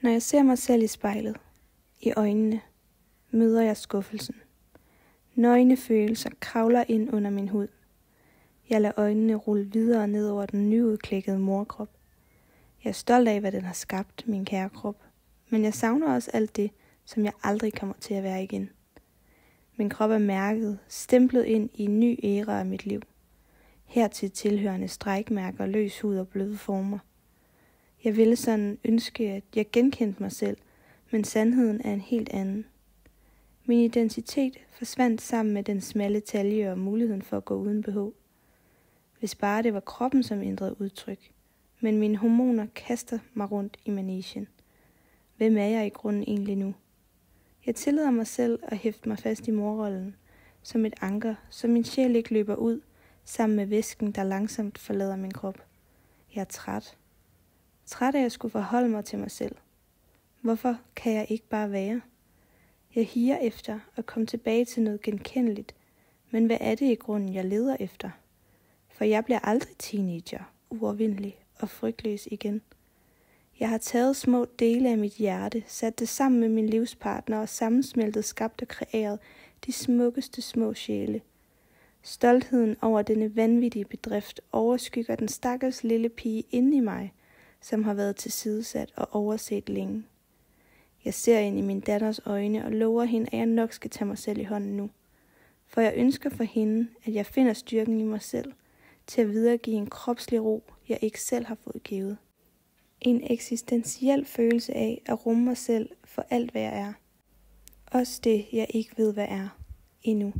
Når jeg ser mig selv i spejlet, i øjnene, møder jeg skuffelsen. Nøgne følelser kravler ind under min hud. Jeg lader øjnene rulle videre ned over den nyudklækkede morkrop. Jeg er stolt af, hvad den har skabt, min kære krop. Men jeg savner også alt det, som jeg aldrig kommer til at være igen. Min krop er mærket, stemplet ind i en ny æra af mit liv. Hertil tilhørende strækmærker, løs hud og bløde former. Jeg ville sådan ønske, at jeg genkendte mig selv, men sandheden er en helt anden. Min identitet forsvandt sammen med den smalle talje og muligheden for at gå uden BH. Hvis bare det var kroppen, som ændrede udtryk, men mine hormoner kaster mig rundt i manegen. Hvem er jeg i grunden egentlig nu? Jeg tillader mig selv at hæfte mig fast i morrollen, som et anker, så min sjæl ikke løber ud, sammen med væsken, der langsomt forlader min krop. Jeg er træt. Træt af at skulle forholde mig til mig selv. Hvorfor kan jeg ikke bare være? Jeg higer efter at komme tilbage til noget genkendeligt, men hvad er det i grunden, jeg leder efter? For jeg bliver aldrig teenager, uovervindelig og frygtløs igen. Jeg har taget små dele af mit hjerte, sat det sammen med min livspartner og sammensmeltet, skabt og kreeret de smukkeste små sjæle. Stoltheden over denne vanvittige bedrift overskygger den stakkels lille pige inde i mig, som har været tilsidesat og overset længe. Jeg ser ind i min datters øjne og lover hende, at jeg nok skal tage mig selv i hånden nu. For jeg ønsker for hende, at jeg finder styrken i mig selv, til at videregive en kropslig ro, jeg ikke selv har fået givet. En eksistentiel følelse af at rumme mig selv for alt, hvad jeg er. Også det, jeg ikke ved, hvad er endnu.